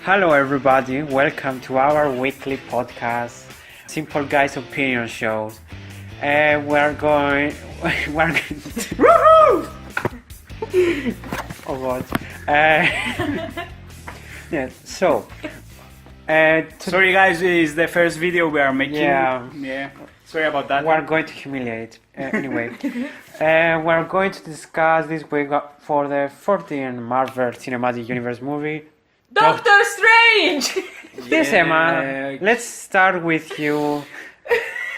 Hello everybody, welcome to our weekly podcast, Simple Guys Opinion Shows. We're going... Woohoo! Oh god. Yeah, so... Sorry guys, it's the first video we are making. Yeah. Sorry about that. We're going to humiliate. Anyway, we're going to discuss this week for the 14th Marvel Cinematic Universe movie. Doctor Strange! Yes, Emma. Let's start with you.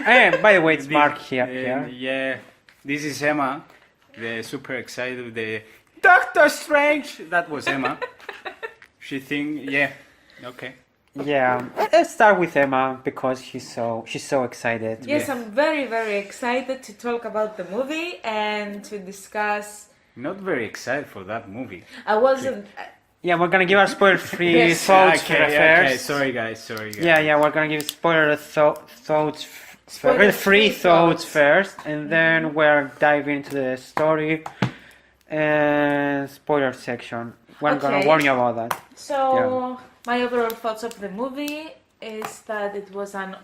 By the way, it's Mark here. Yeah, this is Emma. The super excited with the Doctor Strange. That was Emma. She think, okay. Yeah, let's start with Emma because she's so excited. Yes, Yeah. I'm very, very excited to talk about the movie and to discuss. Not very excited for that movie. I wasn't. Yeah, we're gonna give our spoiler-free Yes. thoughts Okay, first. sorry guys. Yeah, we're gonna give thoughts, Spoiler-free thoughts thoughts. first, and then we're diving into the story and spoiler section. We're gonna Okay. warn you about that. So, my overall thoughts of the movie is that it was an.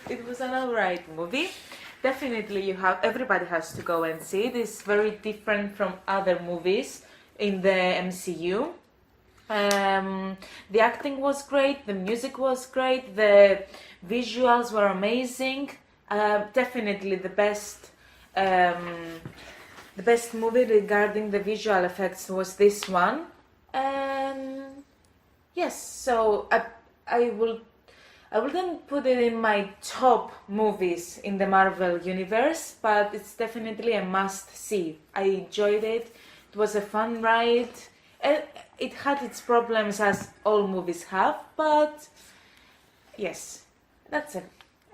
it was an alright movie. Definitely, everybody has to go and see it. It's very different from other movies in the MCU. The acting was great, the music was great, the visuals were amazing. Definitely the best movie regarding the visual effects was this one. Yes, so I wouldn't put it in my top movies in the Marvel universe, but it's definitely a must-see. I enjoyed it. It was a fun ride. It had its problems, as all movies have, but yes, that's it.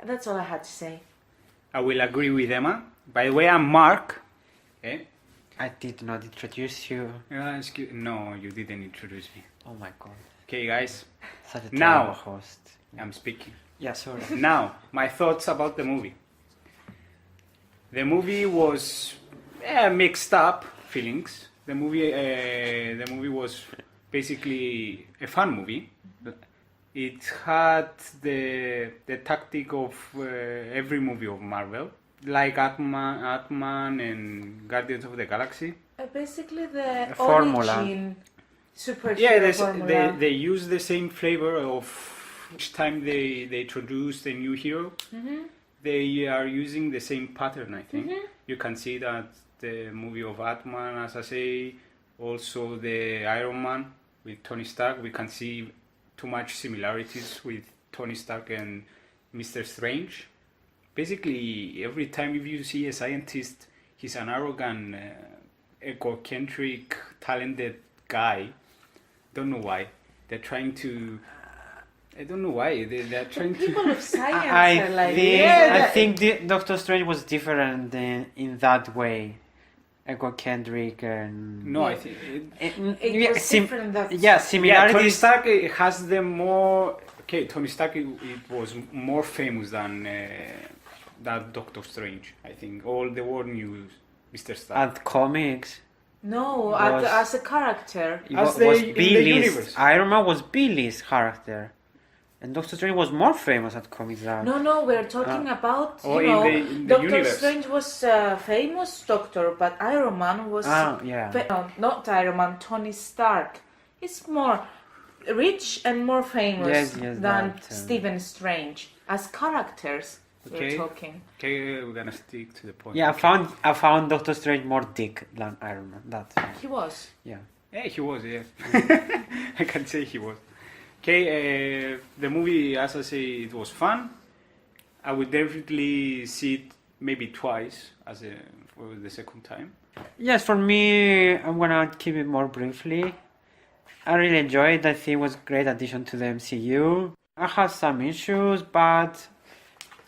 That's all I had to say. I will agree with Emma. By the way, I'm Mark. Okay. I did not introduce you. No, you didn't introduce me. Oh my god, Okay, guys, such a Now. terrible host. I'm speaking. Yeah, sorry. Now, my thoughts about the movie. The movie was mixed up feelings. The movie was basically a fun movie. It had the tactic of every movie of Marvel, like Ant-Man and Guardians of the Galaxy. Basically, the A formula. origin superhero Yeah, formula. they use the same flavor of each time they introduce a new hero. Mm-hmm. They are using the same pattern, I think. You can see that the movie of Ant-Man, as I say, also the Iron Man with Tony Stark, we can see too much similarities with Tony Stark and Mr. Strange. Basically, every time if you see a scientist, he's an arrogant, egocentric, talented guy. Don't know why. They're trying to... I don't know why. They're trying to... People of science are like, I think Doctor Strange was different in that way. Egocentric and... No, I think... it was different. Yeah, Yeah, similarities. Tony Stark has the more... Okay, Tony Stark it was more famous than Doctor Strange, I think. All the world knew Mr. Stark. At comics, No, was- as a character. it As was in the Billy's. universe. Iron Man was Billy's character, and Doctor Strange was more famous at comics than. No, we're talking about, Or you know, in the Doctor universe. Strange was a famous doctor, but Iron Man was... Yeah. No, not Iron Man, Tony Stark. He's more rich and more famous Yes, than that, Stephen Strange. As characters, Okay. we're talking. Okay, we're gonna stick to the point. Yeah, I found Doctor Strange more dick than Iron Man. That's He was. yeah. Yeah, he was, yeah. I can say he was. Okay, the movie, as I say, it was fun. I would definitely see it maybe twice for the second time. Yes, for me, I'm gonna keep it more briefly. I really enjoyed it. I think it was a great addition to the MCU. I had some issues, but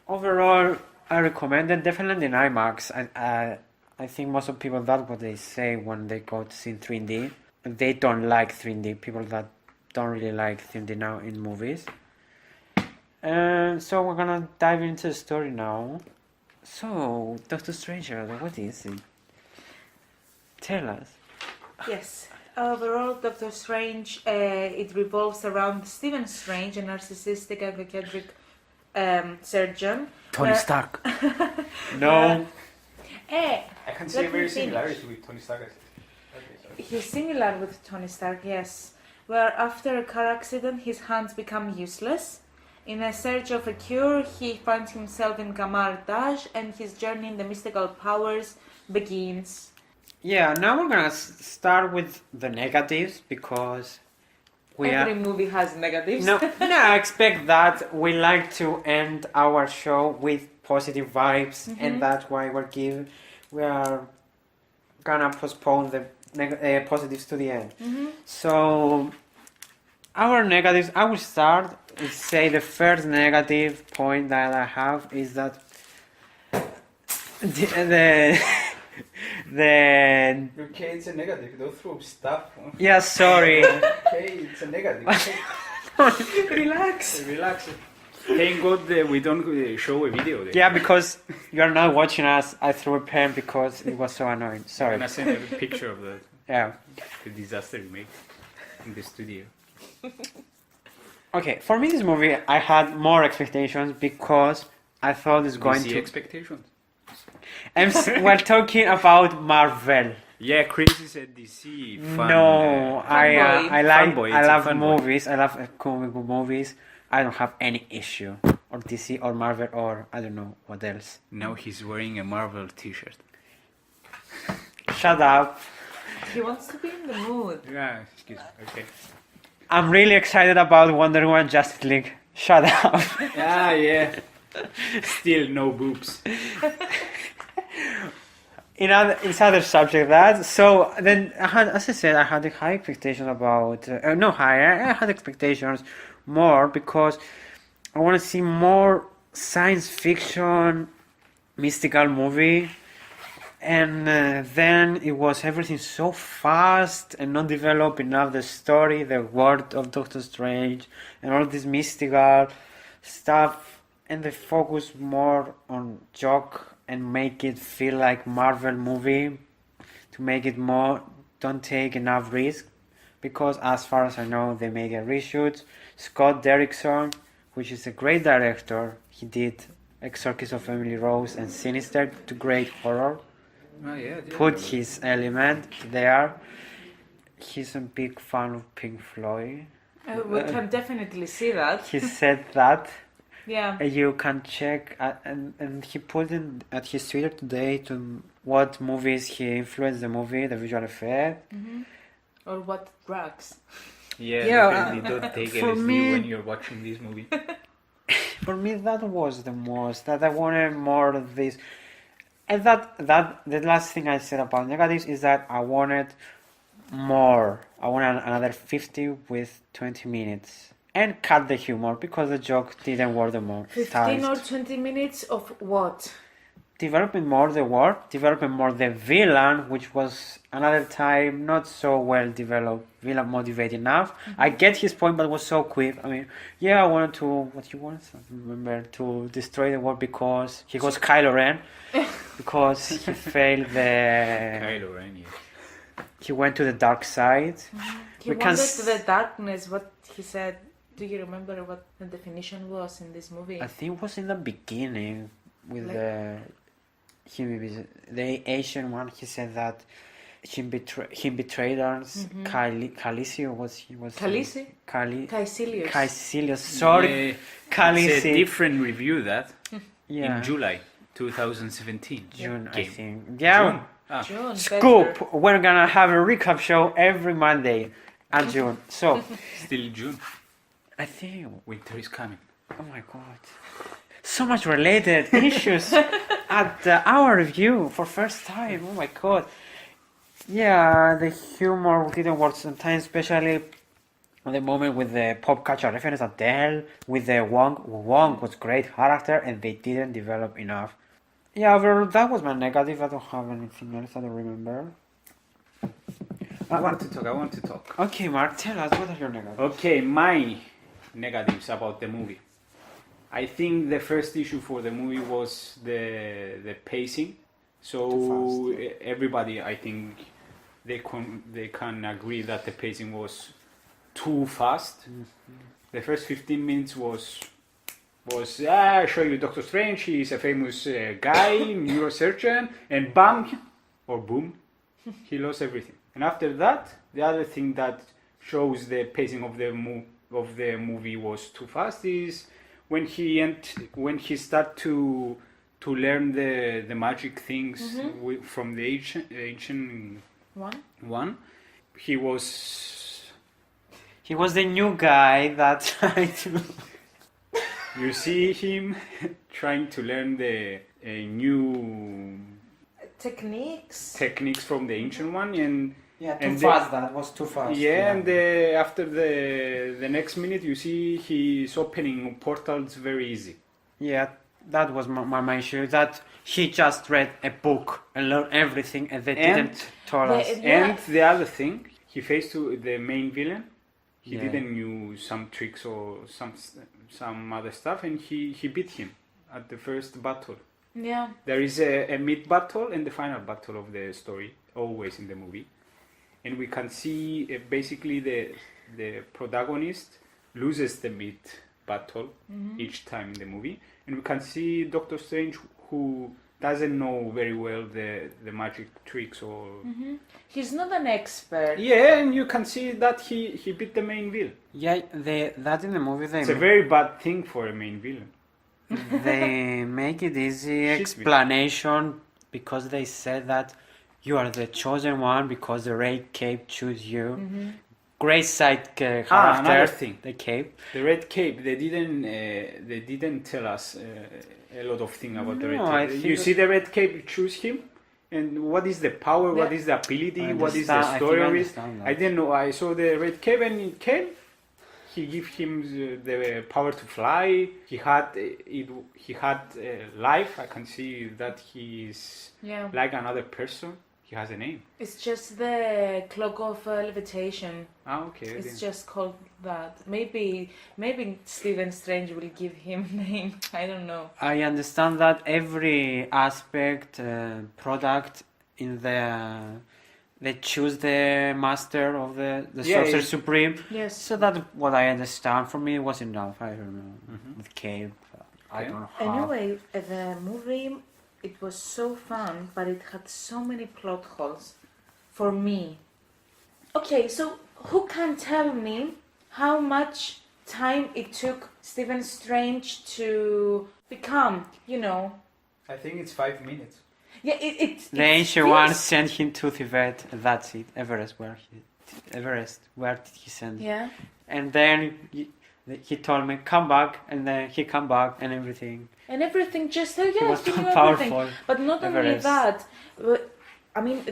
overall, I recommend it. Definitely in IMAX. I think most of people, that's what they say when they go to see 3D. They don't like 3D. People that don't really like 3D now in movies. And so we're gonna dive into the story now. So, Doctor Strange, what is it? Tell us. Yes. Overall, Doctor Strange, it revolves around Stephen Strange, a narcissistic and egocentric surgeon. Tony Stark. No. Eh, I can see a very similarity with Tony Stark. he's similar with Tony Stark, yes. Where after a car accident, his hands become useless. In a search of a cure, he finds himself in Kamar Taj, and his journey in the mystical powers begins. Yeah, now we're gonna start with the negatives because we Every are. movie has negatives. No, I expect that we like to end our show with positive vibes, and that's why we are gonna postpone the positives to the end. So our negatives, I will start. Say the first negative point that I have is that the Okay, it's a negative. Don't throw stuff. yeah, sorry. Okay, it's a negative. Relax. Relax. Thank God that we don't show a video. There. Yeah, because you're not watching us. I threw a pen because it was so annoying. I'm Sorry. gonna send a picture of Yeah. the disaster we made in the studio. Okay, for me, this movie, I had more expectations because I thought it's going DC to. expectations. We're talking about Marvel. Yeah, Chris is a DC fan. No, fanboy. I like Fanboy, I it's a love fanboy. movies. I love comic book movies. I don't have any issue or DC or Marvel or I don't know what else. Now he's wearing a Marvel T-shirt. Shut up. He wants to be in the mood. Yeah, excuse me. Okay. I'm really excited about Wonder Woman Justice League. Shut up. Yeah. Still no boobs. It's other subject that. So then, as I said, I had high expectations about. No higher. I had expectations more because I want to see more science fiction, mystical movie. And then it was everything so fast and not developed enough the story, the world of Doctor Strange, and all this mystical stuff. And they focus more on joke and make it feel like Marvel movie to make it more. Don't take enough risk because, as far as I know, they make a reshoot. Scott Derrickson, which is a great director, he did Exorcist of Emily Rose and Sinister, two great horror. Oh, yeah. Put his element there. He's a big fan of Pink Floyd. We can definitely see that. He said that. Yeah. You can check, and he put in at his Twitter today to what movies he influenced the movie, the visual effect. Or what drugs? Yeah, Yeah, definitely don't take for LSD me- when you're watching this movie. For me, that was the most that I wanted more of this, and that the last thing I said about negatives is that I wanted more. I wanted another 50 with 20 minutes. And cut the humor because the joke didn't work the most. 15 or 20 minutes of what? Developing more the world, developing more the villain, which was another time not so well developed, villain motivated enough. I get his point, but it was so quick. I mean, yeah, I wanted to, what you want? I don't remember, to destroy the world because he was Kylo Ren, because he failed the, Kylo Ren, yeah. he went to the dark side. He We can wanted s- the darkness, what he said. Do you remember what the definition was in this movie? I think it was in the beginning with Like- the Asian one. He said that he betrayed us. Khaleesi was he was Khaleesi? Caecilius. Caecilius. Sorry, Yeah, Khaleesi. it's a different review that Yeah, in July 2017. June, I Game. think. Yeah. June. Ah, June, Scoop. better. We're gonna have a recap show every Monday at June. So still June. I think. Winter is coming. Oh my god. So much related issues at our review for first time. Oh my god. Yeah, the humor didn't work sometimes, especially at the moment with the pop culture reference Adele, with the Wong. Wong was great character and they didn't develop enough. Yeah, overall, that was my negative. I don't have anything else. I don't remember. I want to talk. Okay, Mark, tell us what are your negatives. Okay, my negatives about the movie. I think the first issue for the movie was the pacing. So Too everybody, I think, they can agree that the pacing was too fast. The first 15 minutes was I show you Doctor Strange. He's a famous guy, neurosurgeon, and bam, or boom, he lost everything. And after that, the other thing that shows the pacing of the movie was too fast is when he start to learn the magic things from the ancient one. He was the new guy that tried to. You see him trying to learn the new techniques from the ancient one, and fast. That was too fast. and after the next minute, you see he's opening portals very easy. Yeah, that was my issue. That he just read a book and learned everything, and they didn't tell us. And the other thing, he faced to the main villain. He Yeah. didn't use some tricks or some other stuff, and he beat him at the first battle. Yeah. There is a mid battle and the final battle of the story, always in the movie, and we can see basically the protagonist loses the mid battle each time in the movie, and we can see Doctor Strange who doesn't know very well the magic tricks or He's not an expert. yeah, and you can see that he beat the main villain. Yeah, that in the movie It's a very bad thing for a main villain. they make it easy Should be. explanation because they said that you are the chosen one because the Red Cape choose you. Great side character. another thing. The cape. The Red Cape, they didn't tell us a lot of things about the No, I Red Cape. think You that- see the Red Cape choose him, and what is the power? What Yeah. is the ability? I What is the understand- I think I story of it? understand that. I didn't know. I saw the Red Cape, and it came. He gave him the power to fly. He had life. I can see that he is Yeah. like another person. He has a name. It's just the cloak of levitation. Okay. It's just called that. Maybe Stephen Strange will give him name. I don't know. I understand that every aspect, product in they choose the master of the Yeah, Sorcerer it's- Supreme. Yes. So that what I understand for me was enough. I don't know with Cape. I Okay. don't know how. Anyway, the movie, it was so fun, but it had so many plot holes for me. Okay, so who can tell me how much time it took Stephen Strange to become, I think it's 5 minutes. Yeah, it The ancient one sent him to Tibet. And that's it. Everest. Where did he send? Yeah. And then he told me come back, and then he come back and everything. And everything just He was he knew powerful. everything. But not only Everest. that, I mean,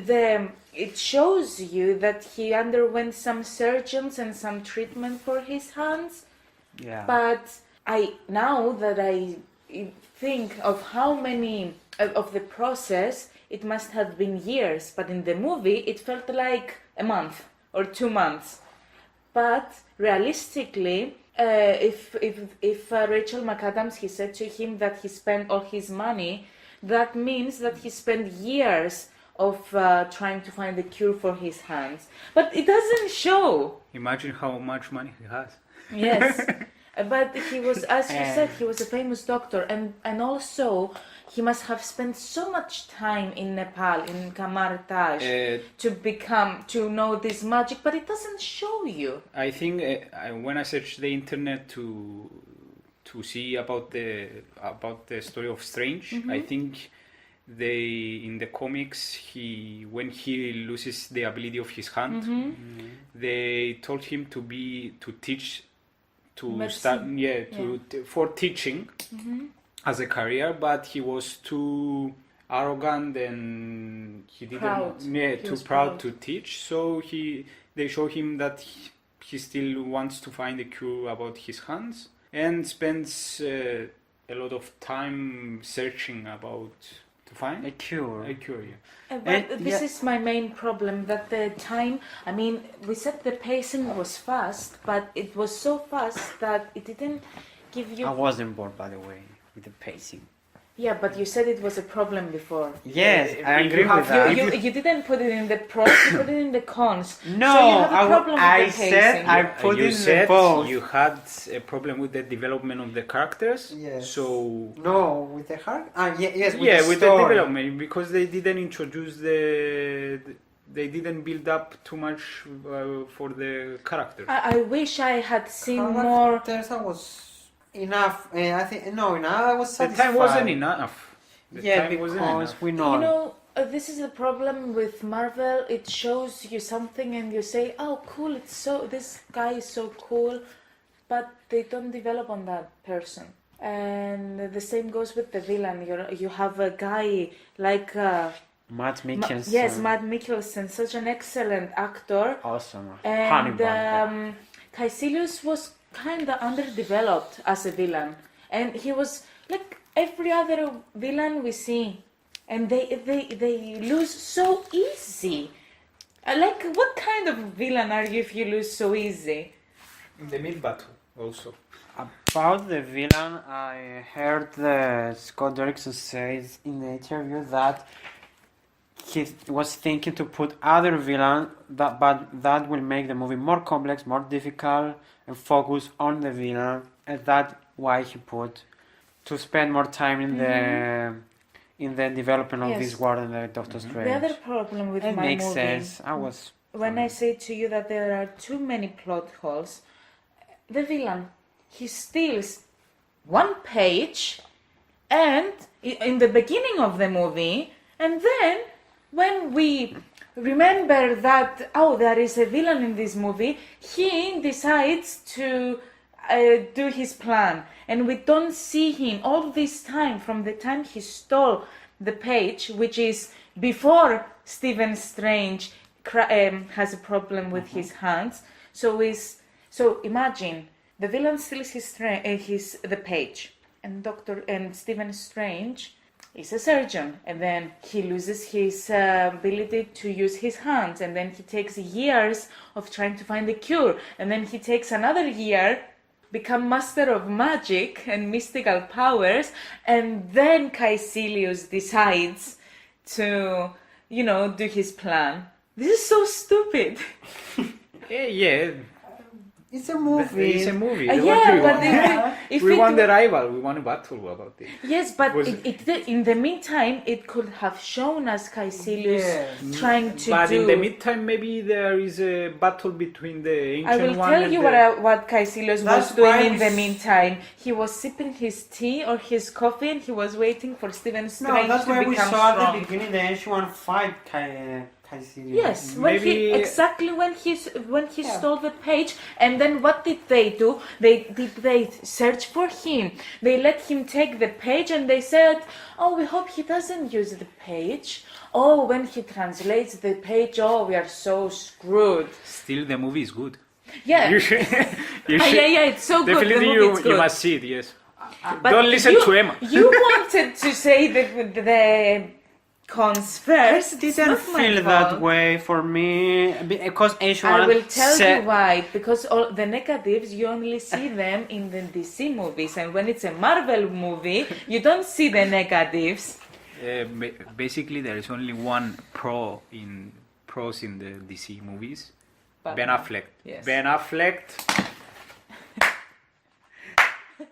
it shows you that he underwent some surgeons and some treatment for his hands. Yeah. But now that I think of how many of the process, it must have been years. But in the movie, it felt like a month or 2 months. But realistically, if Rachel McAdams, he said to him that he spent all his money, that means that he spent years of trying to find a cure for his hands. But it doesn't show. Imagine how much money he has. Yes. But he was, as you said, he was a famous doctor, and also he must have spent so much time in Nepal, in Kamar Taj, to know this magic, but it doesn't show you. I think when I searched the internet to see about the story of Strange, I think in the comics when he loses the ability of his hand, they told him to teach. Medicine. For teaching as a career, but he was too arrogant and he didn't Proud. He too was proud proud. to teach. So they show him that he still wants to find a cure about his hands and spends a lot of time searching to find a cure. a cure. Yeah. But this yeah. is my main problem, that the time, I mean, we said the pacing was fast, but it was so fast that it didn't give you... I wasn't bored, by the way, with the pacing. Yeah, but you said it was a problem before. Yes, If I you agree have- with that. You didn't put it in the pros, you put it in the cons. No, so you have a problem I with the said pacing. I put you in the said both. you had a problem with the development of the characters. Yes. So No, with the heart. Yes, with yeah, the with the story. development, because they didn't introduce they didn't build up too much for the characters. I wish I had seen more. Characters, that was enough. I think no, I was The satisfied. time wasn't enough. The Yeah, time wasn't because enough. we know. You know, this is the problem with Marvel. It shows you something and you say, "Oh, cool! It's so. This guy is so cool," but they don't develop on that person. And the same goes with the villain. You have a guy like Matt Mikkelsen. yes, Matt Mikkelsen, such an excellent actor, Awesome. and Hannibal. Caecilius was kind of underdeveloped as a villain, and he was like every other villain we see, and they lose so easy. Like, what kind of villain are you if you lose so easy? In the mid battle also. About the villain, I heard Scott Derrickson says in the interview that he was thinking to put other villain, but that will make the movie more complex, more difficult, and focus on the villain. And that's why he put to spend more time in the development of Yes. this world and the Doctor Strange. The other problem with It my makes movie, sense. I was when I say to you that there are too many plot holes, the villain, he steals one page and in the beginning of the movie, and then when we remember that, oh, there is a villain in this movie, he decides to do his plan, and we don't see him all this time from the time he stole the page, which is before Stephen Strange has a problem with his hands. So imagine the villain steals the page, and Stephen Strange is a surgeon, and then he loses his ability to use his hands, and then he takes years of trying to find a cure, and then he takes another year become master of magic and mystical powers, and then Caecilius decides to, do his plan. This is so stupid. Yeah. It's a movie. It's a movie. Yeah, What do we but want? if We it want wa- the rival. We want a battle about it. Yes, but Was- in the meantime, it could have shown us Caecilius Yes. trying to But do. in the meantime, maybe there is a battle between the I ancient will one tell and you the... what Caecilius That's was doing why in we the s- meantime. He was sipping his tea or his coffee, and he was waiting for Stephen No, Strange that's to why we become saw at the strong. beginning the ancient one fight Caecilius. Yes, when Maybe- exactly when he Yeah. stole the page, and then what did they do? They search for him. They let him take the page, and they said, "Oh, we hope he doesn't use the page. Oh, when he translates the page, oh, we are so screwed." Still, the movie is good. Yeah, You should... you Ah, should yeah, it's so good. Definitely, The movie is you good. must see it, yes. But Don't listen you- to Emma. You wanted to say the cons first. It's Didn't not my feel that fault. way for me because ancient I one will tell said- you why. Because all the negatives, you only see them in the DC movies, and when it's a Marvel movie, you don't see the negatives. Basically, there is only one pros in the DC movies. Ben Batman. Affleck. Yes. Ben Affleck.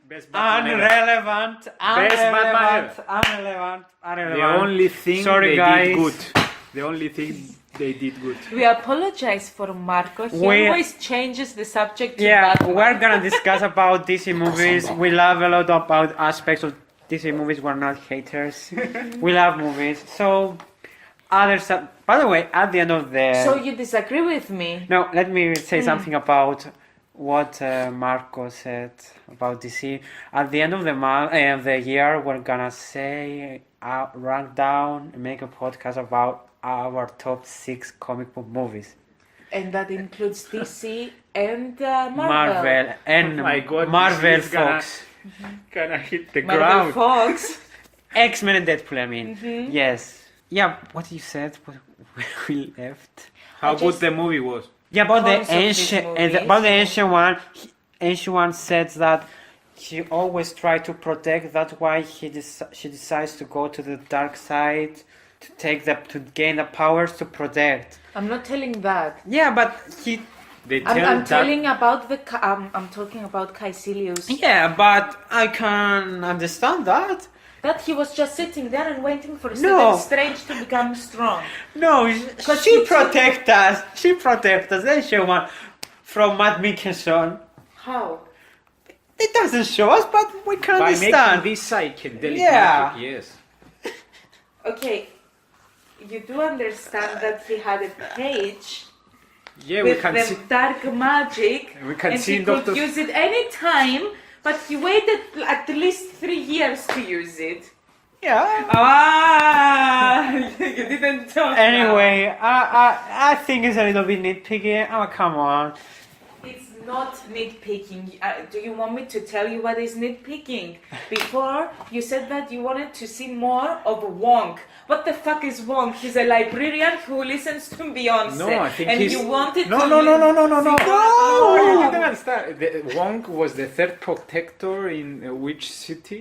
Best Batman ever. Irrelevant, Batman irrelevant. The only thing Sorry, they guys. did good. The only thing they did good. We apologize for Marco. He We- always changes the subject to Yeah, Batman. we're gonna discuss about DC movies. We love a lot about aspects of DC movies. We're not haters. We love movies. So, by the way, at the end of the So you disagree with me? no, let me say something about what Marco said about DC. At the end of the year, we're gonna say rank down and make a podcast about our top 6 comic book movies. And that includes DC and Marvel. Marvel and Oh my God, Marvel this is Fox. Gonna hit the Marvel ground. Fox. X-Men and Deadpool, I mean. Yes. Yeah, what you said, we left. How I good just- the movie was. Yeah, about Cons of the these ancient, movies. about the ancient one. Ancient one said that he always tried to protect. That's why she decides to go to the dark side to gain the powers to protect. I'm not telling that. Yeah, but he. They tell I'm that telling about I'm talking about Caecilius. Yeah, but I can understand that. That he was just sitting there and waiting for No. Stephen Strange to become strong. No, Because she he- protect us. She protect us. They show one from Matt Mikkelsen. How? It doesn't show us, but we can by making understand. this psychedelic Yeah. magic, yes. Okay, you do understand that he had a page Yeah, we with can the see. dark magic, We can and see he could Dr. use it any time, but he waited at least 3 years to use it. Yeah. Ah, you didn't talk. Anyway, I think it's a little bit nitpicky. Oh, come on. It's not nitpicking. Do you want me to tell you what is nitpicking? Before, you said that you wanted to see more of Wong. What the fuck is Wong? He's a librarian who listens to Beyonce. No, I think and he's- you wanted No, to no, no, no, no, no, no. see Oh, you more. didn't understand. Wong was the third protector in which city?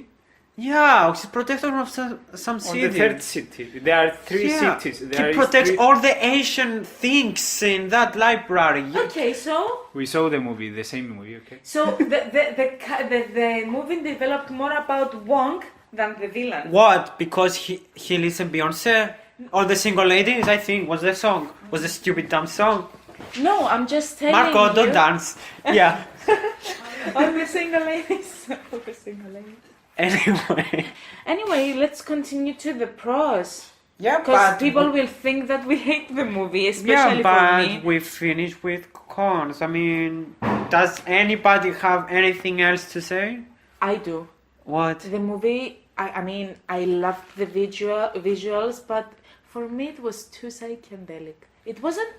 Yeah, he's protector of some On city. the third city. There are three Yeah. cities. He There is protects three- all the ancient things in that library. Okay, so We saw the movie, the same movie, okay? the movie developed more about Wong than the villain. What? Because he listened Beyonce? All the single ladies, I think, was the song. Was the stupid dumb song. No, I'm just telling Marco, you. don't dance. Yeah. All the single ladies. All the single ladies. Anyway. Anyway, let's continue to the pros. Yeah, Because people will think that we hate the movie, especially yeah, but for me. we finished with cons. I mean, does anybody have anything else to say? I do. What? The movie, I mean, I loved the visuals, but for me it was too psychedelic. It wasn't.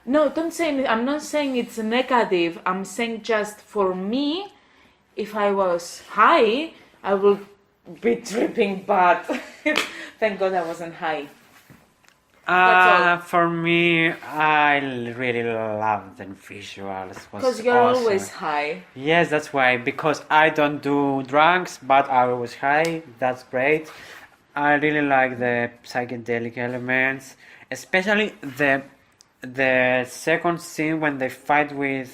No, don't say. I'm not saying it's negative. I'm saying just for me, if I was high, I would be tripping bad. Thank God I wasn't high. That's For me, I really love the visuals. Was Because you're awesome. always high. Yes, that's why. Because I don't do drugs, but I was high. That's great. I really like the psychedelic elements, especially the second scene when they fight with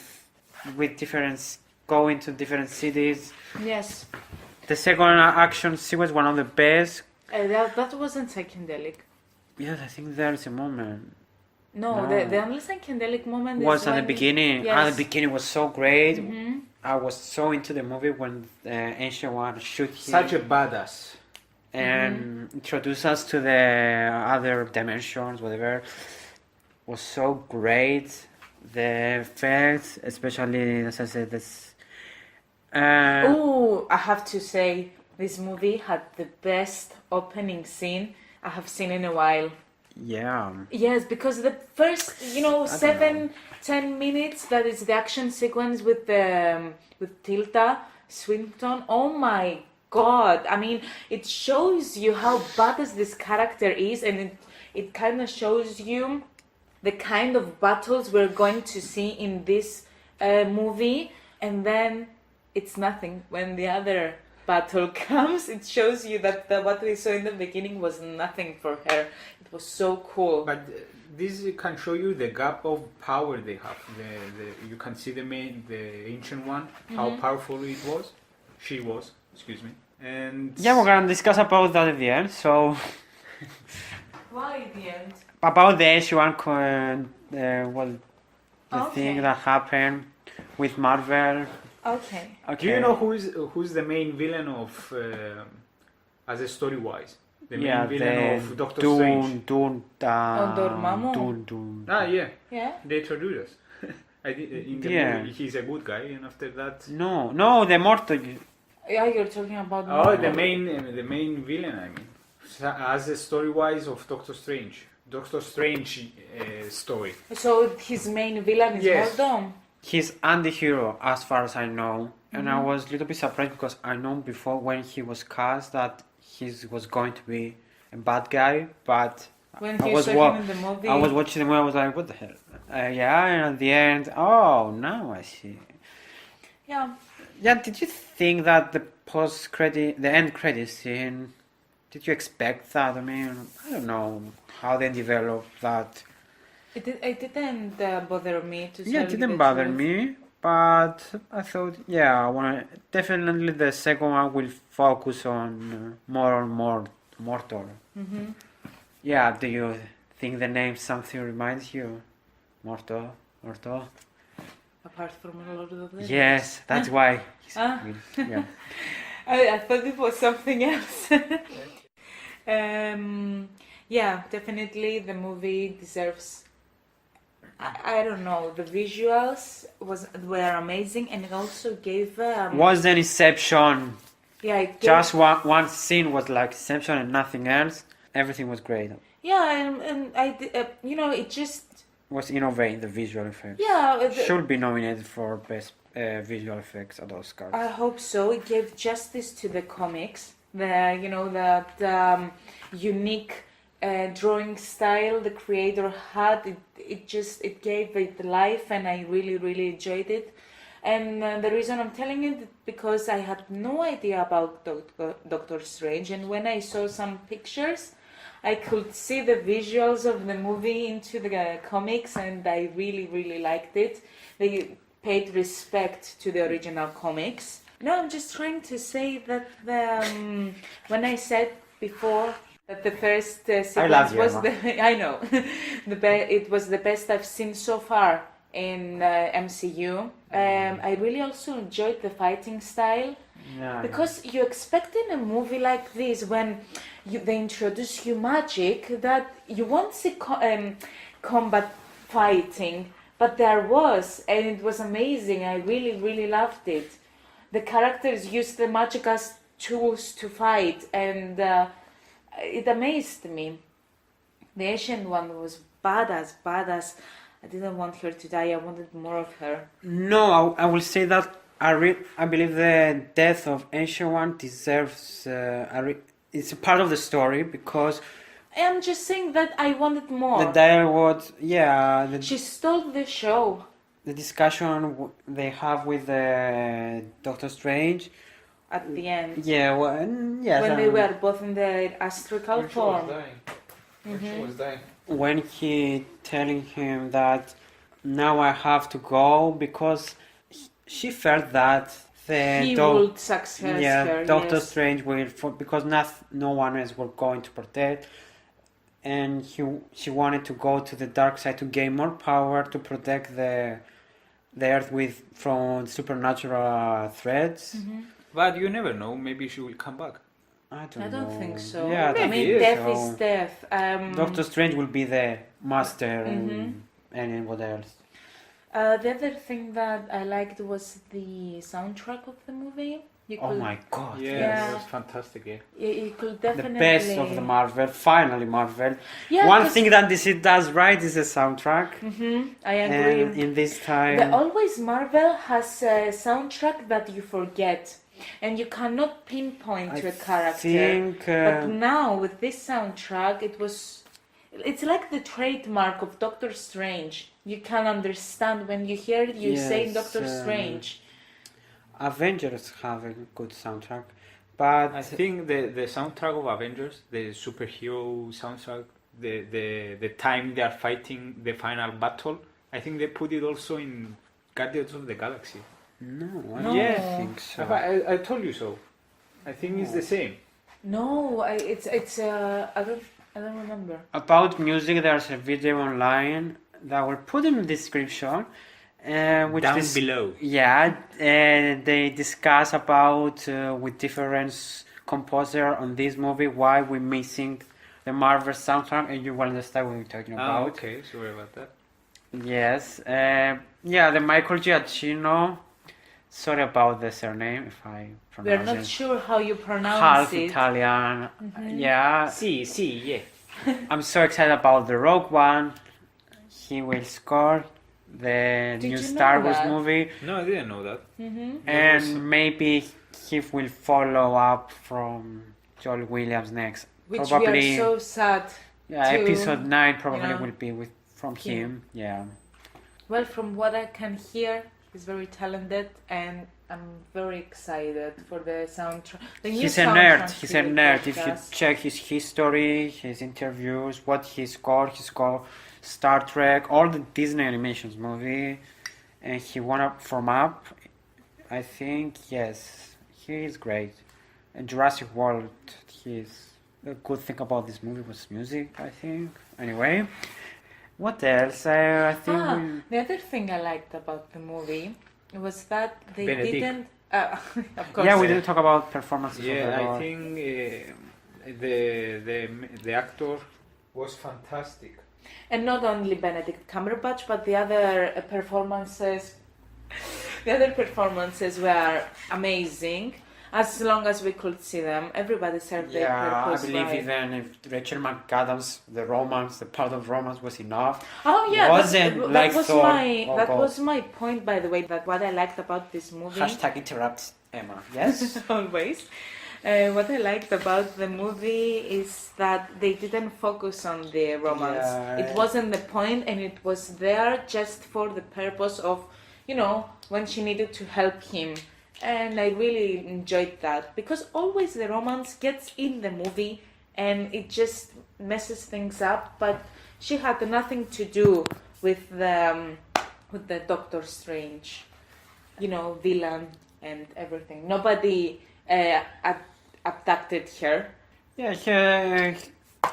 different go into different cities. Yes. The second action scene was one of the best. That wasn't psychedelic. Yes, I think there's a moment. No, No. the only psychedelic moment Was is at the when- beginning. Yes. The beginning was so great. Mhm. I was so into the movie when the Ancient One shoot him Such a badass. and introduce us to the other dimensions, whatever. Was so great. The effects, especially as I said, this. Oh, I have to say, this movie had the best opening scene I have seen in a while. Yeah. Yes, because the first, 7-10 minutes, that is the action sequence with Tilda Swinton. Oh my God! I mean, it shows you how badass this character is, and it kind of shows you the kind of battles we're going to see in this movie, and then it's nothing when the other battle comes. It shows you that what we saw in the beginning was nothing for her. It was so cool. But this can show you the gap of power they have. You can see the ancient one, how powerful it was. She was, excuse me. And Yeah, we're gonna discuss about that at the end. So Why the end? about the Ancient One, the Okay. thing that happened with Marvel. Okay. Okay. do you know who's the main villain of as a story wise? The main villain of Doctor Strange. Dormammu. Dune. Ah, yeah, Yeah. they introduced us. In the Yeah. movie, he's a good guy, and after that, No, the Mortal. Yeah, you're talking about. oh, Marvel. the main villain. I mean, as a story wise of Doctor Strange. Doctor Strange story. So his main villain is Yes. Mordo. He's anti-hero as far as I know, and Mm-hmm. I was a little bit surprised because I know before when he was cast that he was going to be a bad guy, but When I you was saw wa- him in the movie. I was watching the movie. I was like, what the hell? Yeah, and at the end, oh, now I see. Yeah. Yeah, did you think that the end credit scene, did you expect that? I mean, I don't know how they developed that. It didn't bother me to Yeah, tell it you didn't the bother truth. me, but I thought, yeah, definitely the second one will focus on more Mortal. Hmm. Yeah, do you think the name something reminds you? Mortal, Mortal? Apart from Lord of the Rings. Yes, that's why. Ah. Yeah. I thought it was something else. Yeah, definitely the movie deserves. I don't know. The visuals were amazing, and it also gave. Was an Inception. Yeah, it gave, Just one scene was like Inception and nothing else. Everything was great. yeah, and it just Was innovating the visual effects. yeah. Should be nominated for best visual effects at Oscars. I hope so. It gave justice to the comics. That unique drawing style the creator had. It gave it life, and I really really enjoyed it. And the reason I'm telling you because I had no idea about Doctor Strange, and when I saw some pictures, I could see the visuals of the movie into the comics, and I really really liked it. They paid respect to the original comics. No, I'm just trying to say that when I said before that the first sequence love you, was Emma. I know it was the best I've seen so far in MCU. I really also enjoyed the fighting style Yeah. because you expect in a movie like this when they introduce you magic that you won't see combat fighting. But there was, and it was amazing. I really, really loved it. The characters used the magic as tools to fight, and it amazed me. The Asian one was badass. I didn't want her to die. I wanted more of her. No, I will say that I believe the death of Ancient One deserves. It's a part of the story because I'm just saying that I wanted more. the dialogue, yeah, She stole the show. the discussion they have with Doctor Strange. At the end, Yeah, well, yes. when they were both in the astral form. She was dying. When he telling him that now I have to go because she felt that He the would success her. Doctor Yes. Strange will because no one else were going to protect, and she wanted to go to the dark side to gain more power to protect the Earth from supernatural threats. Mm-hmm. But you never know. Maybe she will come back. I I don't know. think so. Yeah, I mean, Maybe. death so. is death. Doctor Strange will be the master Mhm. and what else? The other thing that I liked was the soundtrack of the movie. You Oh could, my god! Yeah, Yeah. it was fantastic. Yeah. you could The definitely. best of the Marvel, finally Marvel. Yeah, One thing that DC does right is the soundtrack, I agree. and in this time, Always Marvel has a soundtrack that you forget, and you cannot pinpoint to a character. think But now with this soundtrack, it's like the trademark of Doctor Strange. You can understand when you hear it, you say Yes, Doctor Strange. Avengers have a good soundtrack, but I think the soundtrack of Avengers, the superhero soundtrack, the time they are fighting the final battle, I think they put it also in Guardians of the Galaxy. no, I No. don't think so. I told you so. I think it's the same. No, I don't remember. About music, there's a video online that will put in the description, which Down is below. yeah, they discuss about with different composer on this movie why we're missing the Marvel soundtrack, and you will understand what we're talking Ah, about. okay. Sorry about that. Yes, yeah, the Michael Giacchino. Sorry about the surname if I We're pronounce not it. sure how you pronounce Half it. Italian. Yeah, See, yeah. I'm so excited about the Rogue One. He will score the Did new you know Star Wars that? movie, No, I didn't know that. and maybe he will follow up from Joel Williams next. Which probably, we are so sad. yeah, to, episode 9 probably you know, will be from him. Yeah. Well, from what I can hear, he's very talented, and I'm very excited for the soundtrack. The new He's a nerd. soundtrack He's to a the nerd. If you podcast. check his history, his interviews, what he scored Star Trek, all the Disney animations movie, and he won up from Up. I think yes, he is great. And Jurassic World, he's the good thing about this movie was music. I think. Anyway, what else? I think. The other thing I liked about the movie was that they Benedict. didn't. Of course. Yeah, we didn't talk about performances. Yeah, overall. I think the actor was fantastic. And not only Benedict Cumberbatch, but the other performances. The other performances were amazing. As long as we could see them, everybody served their Yeah, I purpose. believe right. even if Rachel McAdams, the part of romance was enough. Oh yeah, wasn't that like was Thor. my Oh, that God. was my point, by the way. That what I liked about this movie. Hashtag interrupt Emma. Yes. Always. What I liked about the movie is that they didn't focus on the romance. Yeah. It wasn't the point, and it was there just for the purpose of, when she needed to help him. And I really enjoyed that because always the romance gets in the movie and it just messes things up. But she had nothing to do with the Doctor Strange, villain and everything. Nobody abducted her. Yeah,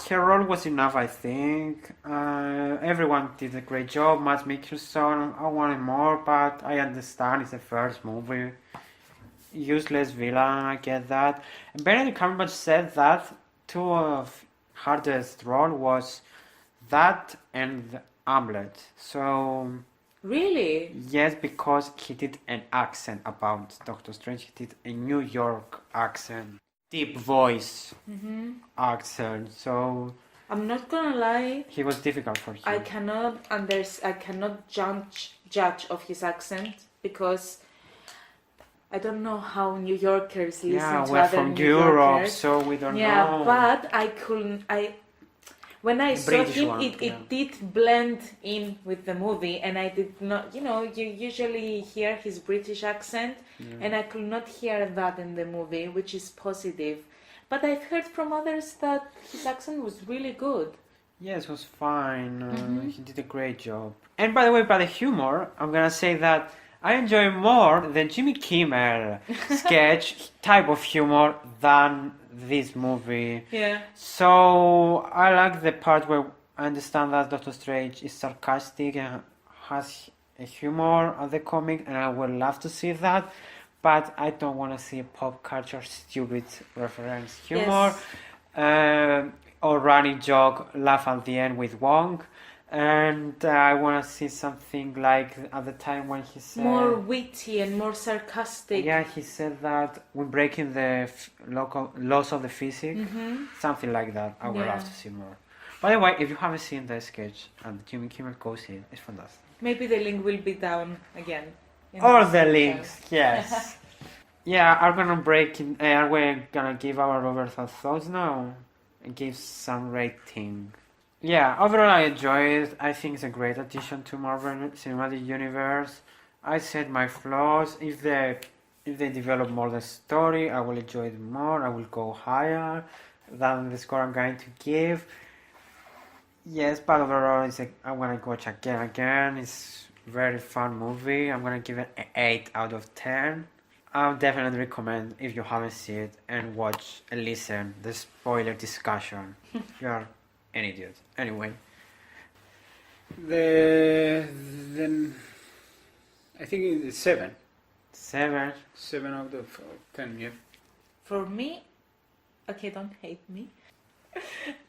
her role was enough, I think. Everyone did a great job. Matt Mikkelsen, I wanted more, but I understand it's the first movie. Useless villain, I get that. And Benedict Cumberbatch said that two of hardest role was that and the Hamlet. So Really? yes, because he did an accent about Doctor Strange. He did a New York accent, deep voice accent. So I'm not gonna lie. he was difficult for him. I cannot judge of his accent because I don't know how New Yorkers listen Yeah, to we're other from New Europe, Yorkers. so we don't Yeah, know. but when I saw British him, one, it yeah. did blend in with the movie, and I did not, you usually hear his British accent, and I could not hear that in the movie, which is positive. But I've heard from others that his accent was really good. Yes, it was fine. He did a great job. And by the way, by the humor, I'm gonna say that I enjoy more the Jimmy Kimmel sketch type of humor than this movie. Yeah. So I like the part where I understand that Doctor Strange is sarcastic and has a humor at the comic, and I would love to see that. But I don't want to see a pop culture stupid reference humor or running joke laugh at the end with Wong. And I want to see something like at the time when he said More witty and more sarcastic. yeah, he said that we're breaking the local laws of the physics, something like that. I would love Yeah. to see more. By the way, if you haven't seen the sketch and Jimmy Kimmel goes in, it's fantastic. Maybe the link will be down again. in All the the description. links, yes. Yeah, I'm gonna break in. Are we gonna give our overall thoughts now and give some rating? Yeah, overall I enjoy it. I think it's a great addition to Marvel Cinematic Universe. I said my flaws. If they develop more the story, I will enjoy it more. I will go higher than the score I'm going to give. Yes, but overall I'm gonna watch again. It's a very fun movie. I'm gonna give it an 8 out of 10. I would definitely recommend if you haven't seen it and watch and listen the spoiler discussion. You're an idiot. Anyway. Then I think it's 7. 7. 7 out of 10, yeah. For me, okay, don't hate me.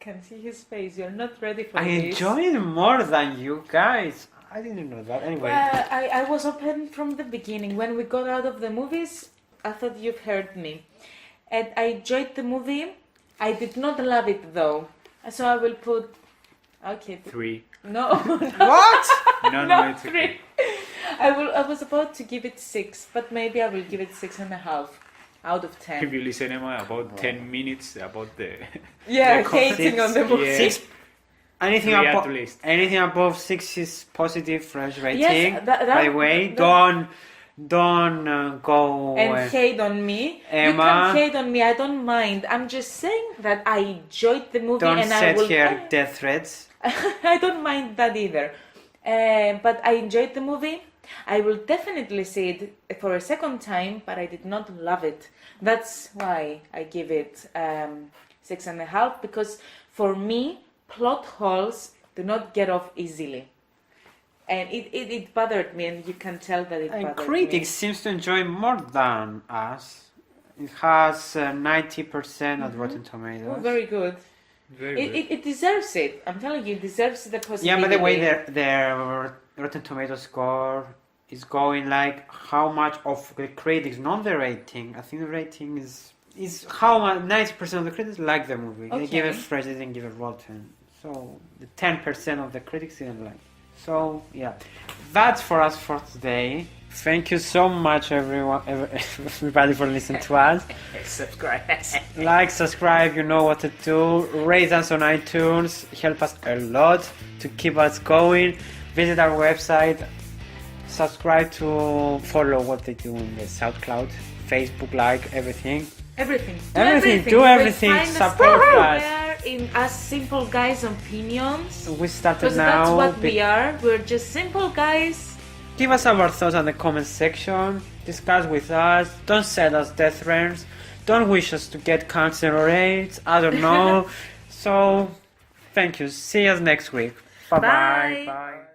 Can see his face. You're not ready for I this. enjoy it more than you guys. I didn't know that. Anyway. I was open from the beginning. When we got out of the movies, I thought you've heard me. And I enjoyed the movie. I did not love it though. So I will put... Okay. 3. No. What? No, it's 3. okay. I was about to give it 6, but maybe I will give it 6.5 out of 10. If you listen, Emma, about 10 minutes about the... Yeah, the hating on the movie. Yeah. 6. Anything 3 above at least. anything above 6 is positive fresh rating. Yes, By the way, that- don't Don't go and hate on me. Emma. You can hate on me. I don't mind. I'm just saying that I enjoyed the movie, don't and I set will. here death threats. I don't mind that either. But I enjoyed the movie. I will definitely see it for a second time, but I did not love it. That's why I give it 6.5, because for me, plot holes do not get off easily. And it bothered me, and you can tell that it And bothered critics seems to enjoy more than us. It has 90% at Rotten me. Tomatoes. Oh, very good. Very good. It deserves it. I'm telling you, it deserves the positivity. Yeah, but the way their Rotten Tomatoes score is going, like how much of the critics, not the rating. I think the rating is how much 90% of the critics like the movie. They give it Okay. fresh, they didn't give it rotten. So the 10% of the critics didn't like. So yeah, that's for us for today. Thank you so much, everybody, for listening to us. Subscribe. Like, subscribe, you know what to do. Rate us on iTunes, help us a lot to keep us going. Visit our website, subscribe to follow what they do in the SoundCloud, Facebook, like everything. Everything. Do everything. Find us Support us. there in us simple guys' opinions. We started Because now. that's what we are. We're just simple guys. Give us our thoughts on the comment section. Discuss with us. Don't send us death threats. Don't wish us to get cancer or AIDS. I don't know. So, thank you. See us next week. Bye-bye. Bye. Bye.